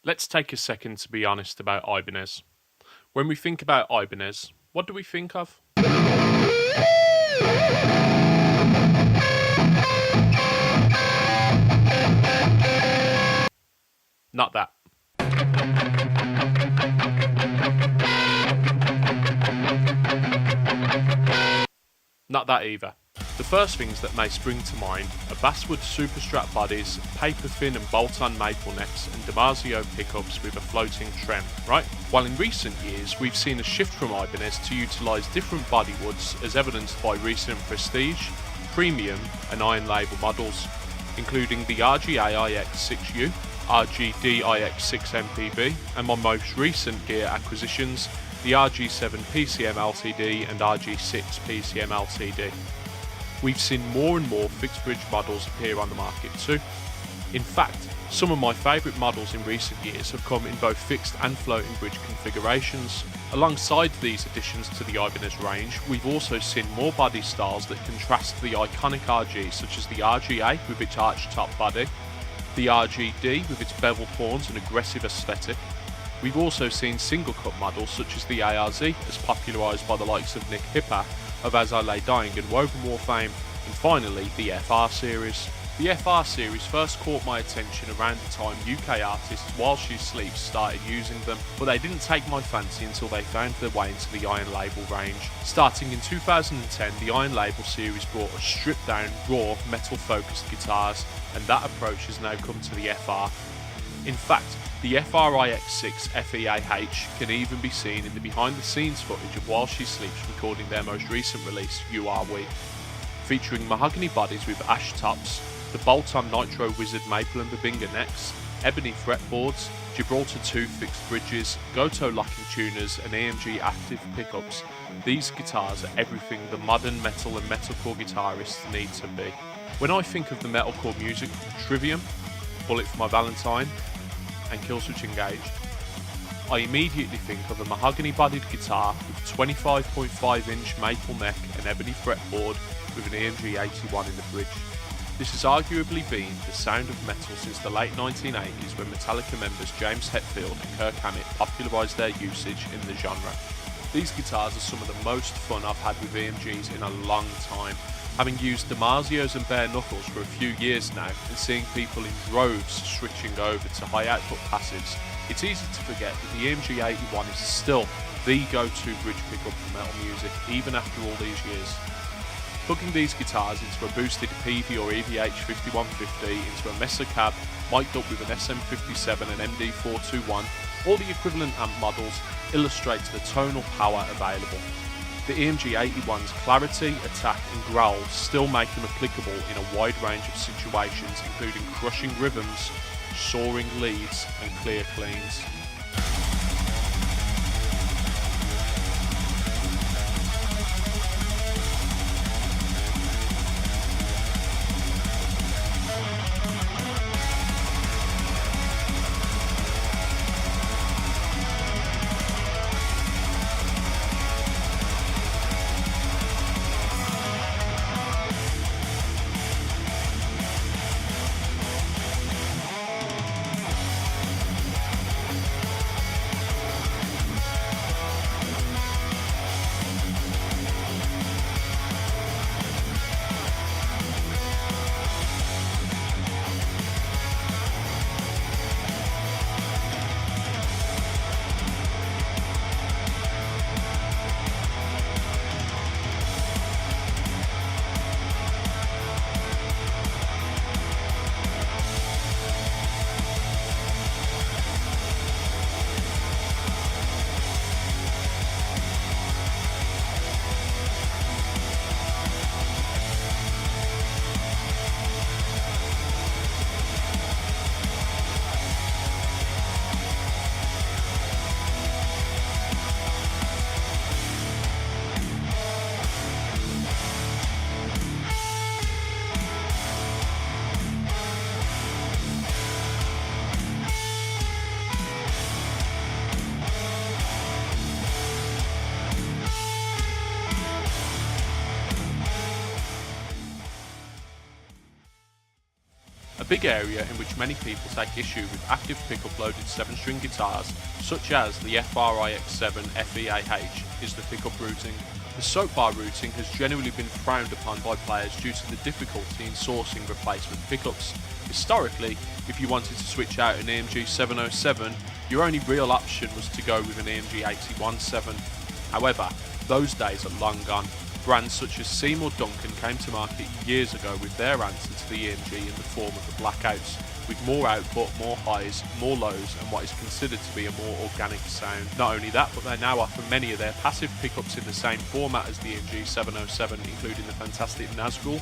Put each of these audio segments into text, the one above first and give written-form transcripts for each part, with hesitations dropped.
Let's take a second to be honest about Ibanez. When we think about Ibanez, what do we think of? Not that. Not that either. The first things that may spring to mind are basswood superstrap bodies, paper thin and bolt-on maple necks, and Damasio pickups with a floating trem, right? While in recent years we've seen a shift from Ibanez to utilise different body woods as evidenced by recent prestige, premium and iron label models, including the RGA IX6U, RGD IX6MPB, and my most recent gear acquisitions, the RG7 PCM LTD and RG6 PCM LTD. We've seen more and more fixed bridge models appear on the market too. In fact, some of my favourite models in recent years have come in both fixed and floating bridge configurations. Alongside these additions to the Ibanez range, we've also seen more body styles that contrast the iconic RG, such as the RGA with its arched top body, the RGD with its beveled horns and aggressive aesthetic. We've also seen single cut models such as the ARZ, as popularised by the likes of Nick Hipper of As I Lay Dying and Woven War fame, and finally the FR series. The FR series first caught my attention around the time UK artists While She Sleeps started using them, but they didn't take my fancy until they found their way into the Iron Label range. Starting in 2010, the Iron Label series brought us stripped down, raw, metal focused guitars, and that approach has now come to the FR. In fact, the FRIX6FEAH can even be seen in the behind the scenes footage of While She Sleeps recording their most recent release, You Are We. Featuring mahogany bodies with ash tops, the bolt-on Nitro Wizard maple and Babinga necks, ebony fretboards, Gibraltar 2 fixed bridges, Goto locking tuners and EMG active pickups, these guitars are everything the modern metal and metalcore guitarists need to be. When I think of the metalcore music of Trivium, Bullet for My Valentine and Killswitch Engage, I immediately think of a mahogany-bodied guitar with 25.5-inch maple neck and ebony fretboard with an EMG 81 in the bridge. This has arguably been the sound of metal since the late 1980s when Metallica members James Hetfield and Kirk Hammett popularised their usage in the genre. These guitars are some of the most fun I've had with EMGs in a long time, having used Damasios and bare knuckles for a few years now and seeing people in droves switching over to high output passives. It's easy to forget that the EMG 81 is still the go-to bridge pickup for metal music even after all these years. Plugging these guitars into a boosted PV or EVH 5150 into a Mesa cab, mic'd up with an SM57 and MD421, all the equivalent amp models illustrates the tonal power available. The EMG 81's clarity, attack and growl still make them applicable in a wide range of situations, including crushing rhythms, soaring leads and clear cleans. big area in which many people take issue with active pickup loaded 7-string guitars, such as the FRIX7FEAH, is the pickup routing. The soap bar routing has generally been frowned upon by players due to the difficulty in sourcing replacement pickups. Historically, if you wanted to switch out an EMG 707, your only real option was to go with an EMG 817. However, those days are long gone. Brands such as Seymour Duncan came to market years ago with their answer to the EMG in the form of the Blackouts, with more output, more highs, more lows, and what is considered to be a more organic sound. Not only that, but they now offer many of their passive pickups in the same format as the EMG 707, including the fantastic Nazgul,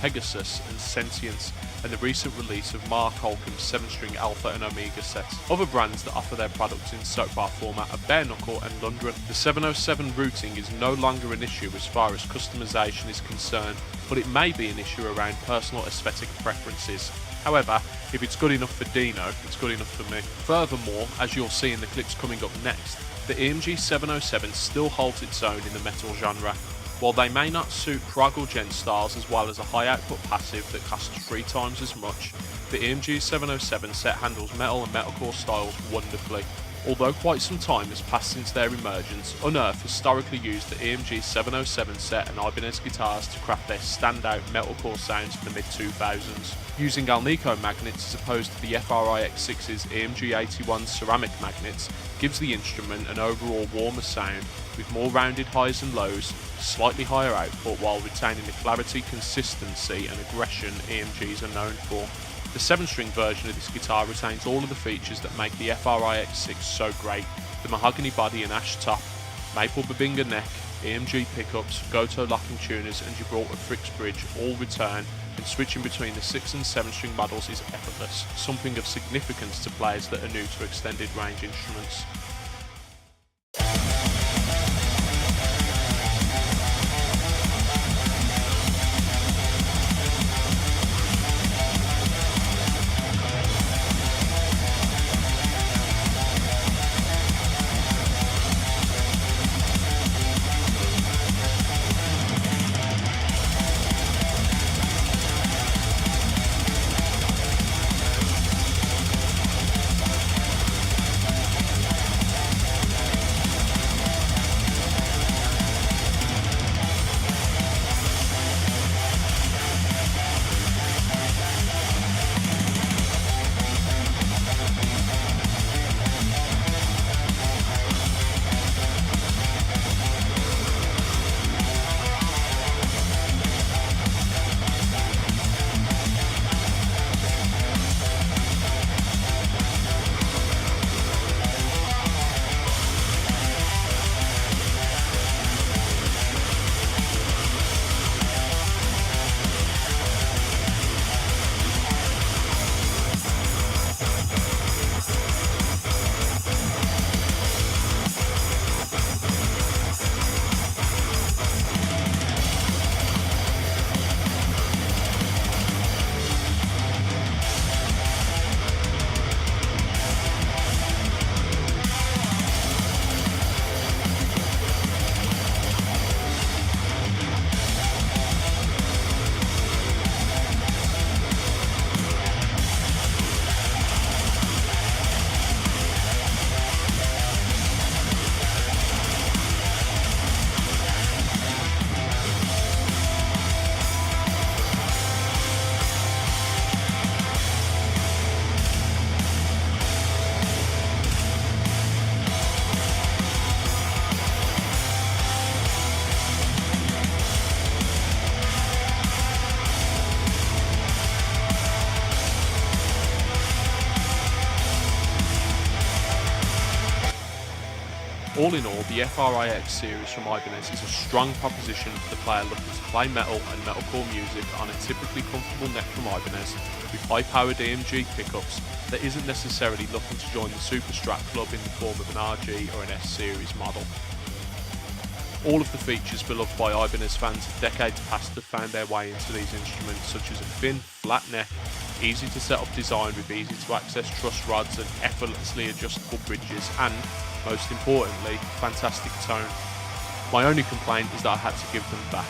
Pegasus and Sentience, and the recent release of Mark Holcomb's 7-string Alpha and Omega sets. Other brands that offer their products in soap bar format are Bare Knuckle and Lundgren. The 707 routing is no longer an issue as far as customization is concerned, but it may be an issue around personal aesthetic preferences. However, if it's good enough for Dino, it's good enough for me. Furthermore, as you'll see in the clips coming up next, the EMG 707 still holds its own in the metal genre. While they may not suit prog or gent styles as well as a high output passive that costs 3 times as much, the EMG 707 set handles metal and metalcore styles wonderfully. Although quite some time has passed since their emergence, Unearth historically used the EMG 707 set and Ibanez guitars to craft their standout metalcore sounds for the mid-2000s. Using Alnico magnets as opposed to the FRIX6's EMG 81 ceramic magnets gives the instrument an overall warmer sound with more rounded highs and lows, slightly higher output while retaining the clarity, consistency and aggression EMGs are known for. The 7-string version of this guitar retains all of the features that make the FRIX6 so great: the mahogany body and ash top, maple Babinga neck, EMG pickups, Goto locking tuners and Gibraltar FRIX bridge all return, and switching between the 6 and 7-string models is effortless, something of significance to players that are new to extended range instruments. All in all, the FRIX series from Ibanez is a strong proposition for the player looking to play metal and metalcore music on a typically comfortable neck from Ibanez with high-powered EMG pickups that isn't necessarily looking to join the Super Strat club in the form of an RG or an S-series model. All of the features beloved by Ibanez fans of decades past have found their way into these instruments, such as a thin, flat neck, easy to set up design with easy to access truss rods and effortlessly adjustable bridges, and, most importantly, fantastic tone. My only complaint is that I had to give them back.